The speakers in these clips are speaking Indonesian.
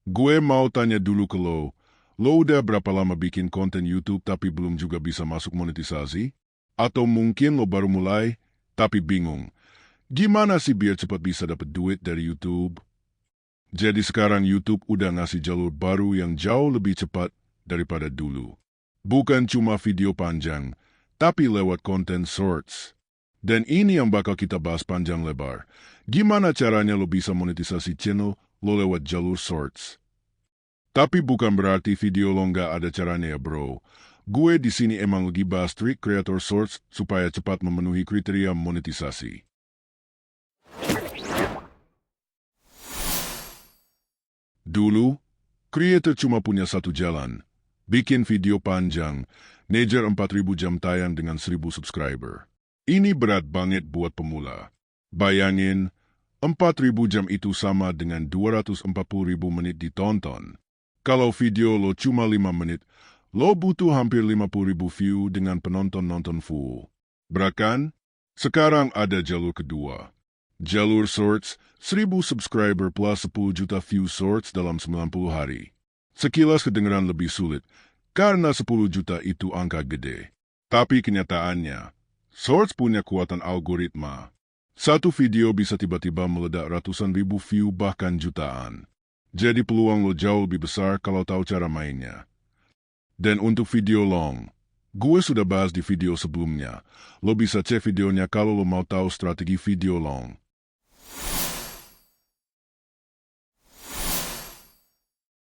Gue mau tanya dulu ke lo. Lo udah berapa lama bikin konten YouTube tapi belum juga bisa masuk monetisasi? Atau mungkin lo baru mulai tapi bingung. Gimana sih biar cepat bisa dapat duit dari YouTube? Jadi sekarang YouTube udah ngasih jalur baru yang jauh lebih cepat daripada dulu. Bukan cuma video panjang, tapi lewat konten shorts. Dan ini yang bakal kita bahas panjang lebar. Gimana caranya lo bisa monetisasi channel lo lewat jalur shorts? Tapi bukan berarti video lo nggak ada caranya ya bro. Gue di sini emang lagi bahas trik creator shorts supaya cepat memenuhi kriteria monetisasi. Dulu, creator cuma punya satu jalan. Bikin video panjang, ngejar 4.000 jam tayang dengan 1.000 subscriber. Ini berat banget buat pemula. Bayangin, 4.000 jam itu sama dengan 240.000 menit ditonton. Kalau video lo cuma 5 menit, lo butuh hampir 50.000 view dengan penonton-nonton full. Berat kan? Sekarang ada jalur kedua. Jalur shorts, 1.000 subscriber plus 10 juta view shorts dalam 90 hari. Sekilas kedengaran lebih sulit, karena 10 juta itu angka gede. Tapi kenyataannya, shorts punya kekuatan algoritma. Satu video bisa tiba-tiba meledak ratusan ribu view bahkan jutaan. Jadi peluang lo jauh lebih besar kalau tahu cara mainnya. Dan untuk video long, gue sudah bahas di video sebelumnya. Lo bisa cek videonya kalau lo mau tahu strategi video long.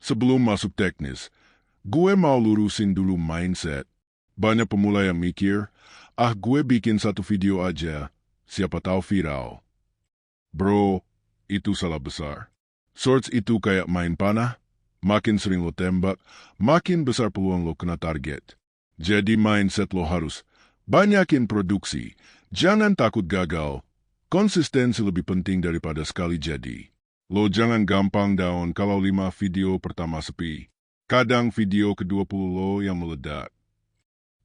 Sebelum masuk teknis, gue mau lurusin dulu mindset. Banyak pemula yang mikir, gue bikin satu video aja, siapa tahu viral. Bro, itu salah besar. Shorts itu kayak main panah, makin sering lo tembak, makin besar peluang lo kena target. Jadi mindset lo harus banyakin produksi, jangan takut gagal. Konsistensi lebih penting daripada sekali jadi. Lo jangan gampang down kalau 5 video pertama sepi. Kadang video ke-20 lo yang meledak.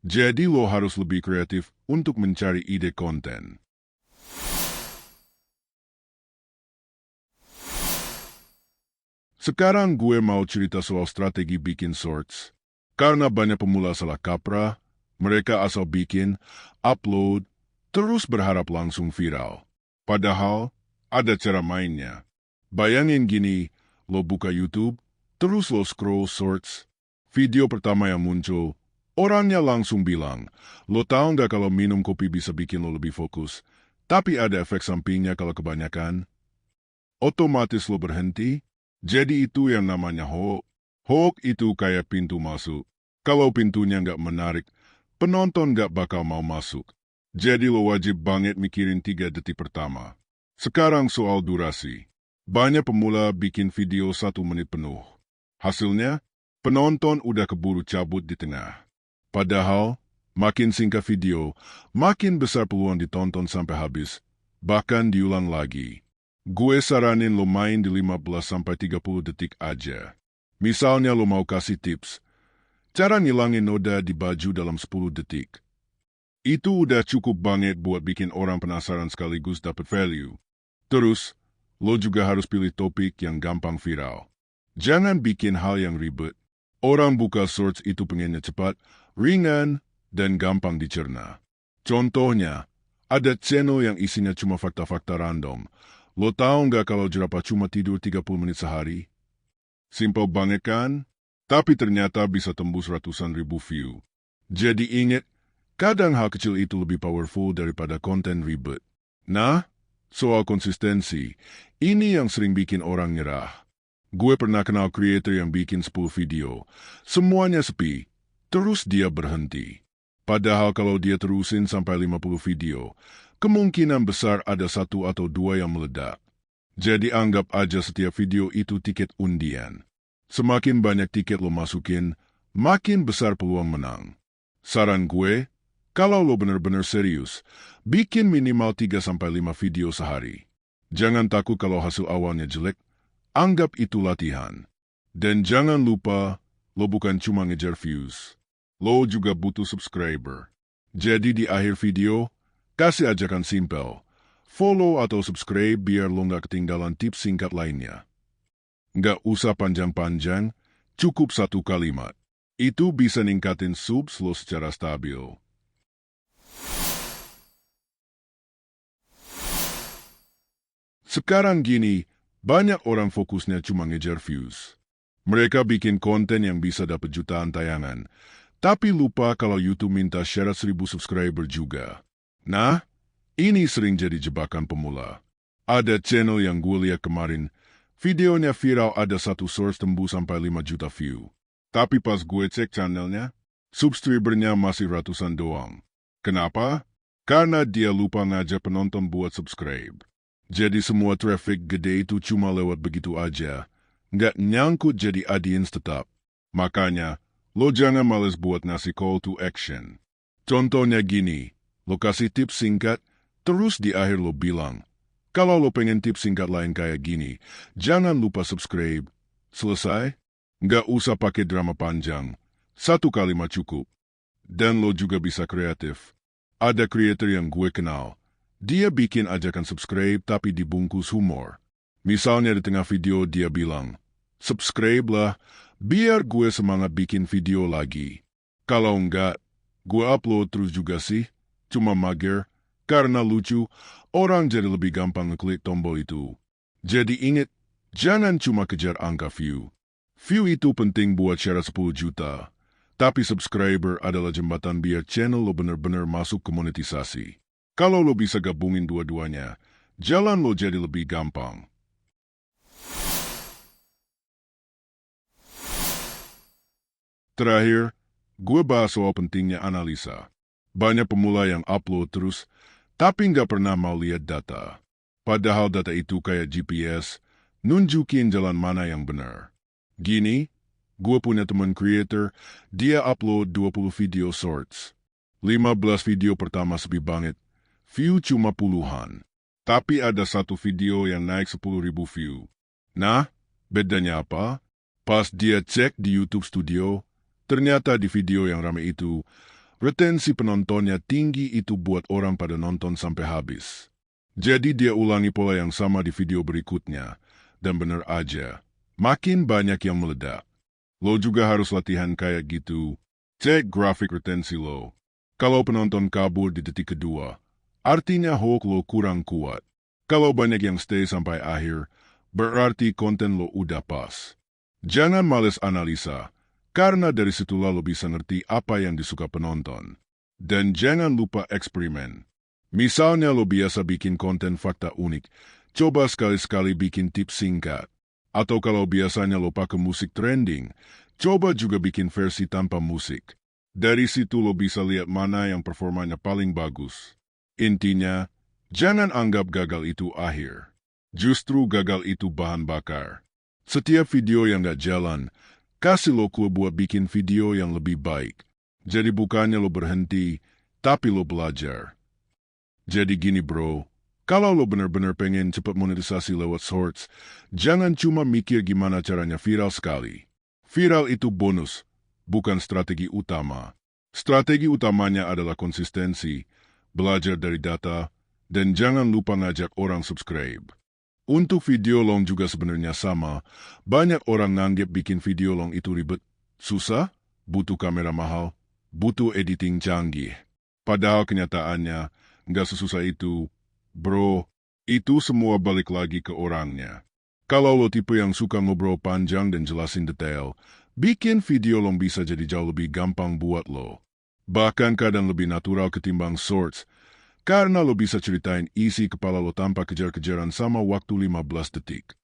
Jadi lo harus lebih kreatif untuk mencari ide konten. Sekarang gue mau cerita soal strategi bikin shorts. Karena banyak pemula salah kaprah, mereka asal bikin, upload, terus berharap langsung viral. Padahal, ada cara mainnya. Bayangin gini, lo buka YouTube, terus lo scroll shorts. Video pertama yang muncul, orangnya langsung bilang, lo tahu nggak kalau minum kopi bisa bikin lo lebih fokus, tapi ada efek sampingnya kalau kebanyakan? Otomatis lo berhenti. Jadi itu yang namanya hook. Hook itu kayak pintu masuk. Kalau pintunya nggak menarik, penonton nggak bakal mau masuk. Jadi lo wajib banget mikirin 3 detik pertama. Sekarang soal durasi. Banyak pemula bikin video 1 menit penuh. Hasilnya, penonton udah keburu cabut di tengah. Padahal, makin singkat video, makin besar peluang ditonton sampai habis, bahkan diulang lagi. Gue saranin lo main di 15-30 detik aja. Misalnya lo mau kasih tips, cara ngilangin noda di baju dalam 10 detik. Itu udah cukup banget buat bikin orang penasaran sekaligus dapat value. Terus, lo juga harus pilih topik yang gampang viral. Jangan bikin hal yang ribet. Orang buka shorts itu pengennya cepat, ringan, dan gampang dicerna. Contohnya, ada channel yang isinya cuma fakta-fakta random. Lo tahu nggak kalau jerapah cuma tidur 30 menit sehari? Simpel banget kan? Tapi ternyata bisa tembus ratusan ribu view. Jadi ingat, kadang hal kecil itu lebih powerful daripada konten ribet. Nah, soal konsistensi, ini yang sering bikin orang nyerah. Gue pernah kenal creator yang bikin 10 video. Semuanya sepi, terus dia berhenti. Padahal kalau dia terusin sampai 50 video, kemungkinan besar ada 1 atau 2 yang meledak. Jadi anggap aja setiap video itu tiket undian. Semakin banyak tiket lo masukin, makin besar peluang menang. Saran gue, kalau lo bener-bener serius, bikin minimal 3-5 video sehari. Jangan takut kalau hasil awalnya jelek, anggap itu latihan. Dan jangan lupa, lo bukan cuma ngejar views. Lo juga butuh subscriber. Jadi di akhir video, kasih ajakan simpel. Follow atau subscribe biar lo nggak ketinggalan tips singkat lainnya. Nggak usah panjang-panjang, cukup satu kalimat. Itu bisa ningkatin subs lo secara stabil. Sekarang gini, banyak orang fokusnya cuma ngejar views. Mereka bikin konten yang bisa dapat jutaan tayangan, tapi lupa kalau YouTube minta syarat 1.000 subscriber juga. Nah, ini sering jadi jebakan pemula. Ada channel yang gue lihat kemarin, videonya viral, ada satu source tembus sampai 5 juta view. Tapi pas gue cek channelnya, subscribernya masih ratusan doang. Kenapa? Karena dia lupa ngajak penonton buat subscribe. Jadi semua traffic gede itu cuma lewat begitu aja, nggak nyangkut jadi audience tetap. Makanya, lo jangan males buat ngasih call to action. Contohnya gini, lo kasih tips singkat, terus di akhir lo bilang, kalau lo pengen tips singkat lain kayak gini, jangan lupa subscribe. Selesai? Nggak usah pakai drama panjang. Satu kalimat cukup. Dan lo juga bisa kreatif. Ada creator yang gue kenal. Dia bikin ajakan subscribe tapi dibungkus humor. Misalnya di tengah video dia bilang, subscribe lah, biar gue semangat bikin video lagi. Kalau enggak, gue upload terus juga sih, cuma mager. Karena lucu, orang jadi lebih gampang ngeklik tombol itu. Jadi ingat, jangan cuma kejar angka view. View itu penting buat syarat 10 juta. Tapi subscriber adalah jembatan biar channel lo bener-bener masuk ke monetisasi. Kalau lo bisa gabungin dua-duanya, jalan lo jadi lebih gampang. Terakhir, gue bahas soal pentingnya analisa. Banyak pemula yang upload terus, tapi nggak pernah mau lihat data. Padahal data itu kayak GPS, nunjukin jalan mana yang benar. Gini, gue punya teman creator, dia upload 20 video shorts. 15 video pertama sepi banget. View cuma puluhan. Tapi ada satu video yang naik 10.000 view. Nah, bedanya apa? Pas dia cek di YouTube Studio, ternyata di video yang rame itu, retensi penontonnya tinggi, itu buat orang pada nonton sampai habis. Jadi dia ulangi pola yang sama di video berikutnya, dan bener aja, makin banyak yang meledak. Lo juga harus latihan kayak gitu. Cek grafik retensi lo. Kalau penonton kabur di detik kedua, artinya hook lo kurang kuat. Kalau banyak yang stay sampai akhir, berarti konten lo udah pas. Jangan males analisa, karena dari situlah lo bisa ngerti apa yang disuka penonton. Dan jangan lupa eksperimen. Misalnya lo biasa bikin konten fakta unik, coba sekali-sekali bikin tips singkat. Atau kalau biasanya lo pakai musik trending, coba juga bikin versi tanpa musik. Dari situ lo bisa lihat mana yang performanya paling bagus. Intinya, jangan anggap gagal itu akhir. Justru gagal itu bahan bakar. Setiap video yang gak jalan, kasih lo clue buat bikin video yang lebih baik. Jadi bukannya lo berhenti, tapi lo belajar. Jadi gini bro, kalau lo bener-bener pengen cepat monetisasi lewat shorts, jangan cuma mikir gimana caranya viral sekali. Viral itu bonus, bukan strategi utama. Strategi utamanya adalah konsistensi, belajar dari data, dan jangan lupa ngajak orang subscribe. Untuk video long juga sebenarnya sama. Banyak orang nganggep bikin video long itu ribet, susah, butuh kamera mahal, butuh editing canggih. Padahal kenyataannya nggak sesusah itu. Bro, itu semua balik lagi ke orangnya. Kalau lo tipe yang suka ngobrol panjang dan jelasin detail, bikin video long bisa jadi jauh lebih gampang buat lo. Bahkan kadang lebih natural ketimbang shorts, karena lo bisa ceritain isi kepala lo tanpa kejar-kejaran sama waktu 15 detik.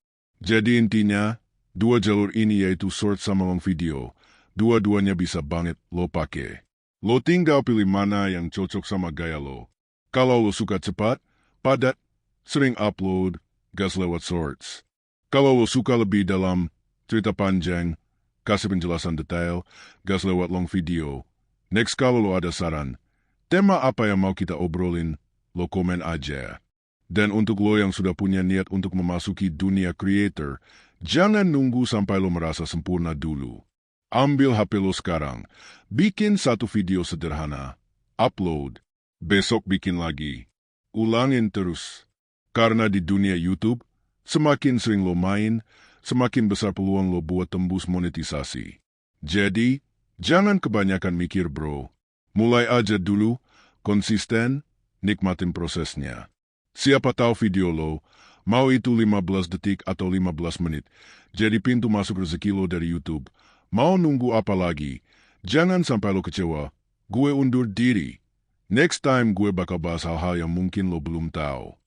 Jadi intinya, dua jalur ini yaitu shorts sama long video, dua-duanya bisa banget lo pakai. Lo tinggal pilih mana yang cocok sama gaya lo. Kalau lo suka cepat, padat, sering upload, gas lewat shorts. Kalau lo suka lebih dalam, cerita panjang, kasih penjelasan detail, gas lewat long video. Next, kalau lo ada saran, tema apa yang mau kita obrolin, lo komen aja. Dan untuk lo yang sudah punya niat untuk memasuki dunia creator, jangan nunggu sampai lo merasa sempurna dulu. Ambil HP lo sekarang, bikin satu video sederhana, upload, besok bikin lagi, ulangin terus. Karena di dunia YouTube, semakin sering lo main, semakin besar peluang lo buat tembus monetisasi. Jadi, jangan kebanyakan mikir bro. Mulai aja dulu, konsisten, nikmatin prosesnya. Siapa tahu video lo, mau itu 15 detik atau 15 menit, jadi pintu masuk rezeki lo dari YouTube. Mau nunggu apa lagi? Jangan sampai lo kecewa. Gue undur diri. Next time gue bakal bahas hal-hal yang mungkin lo belum tahu.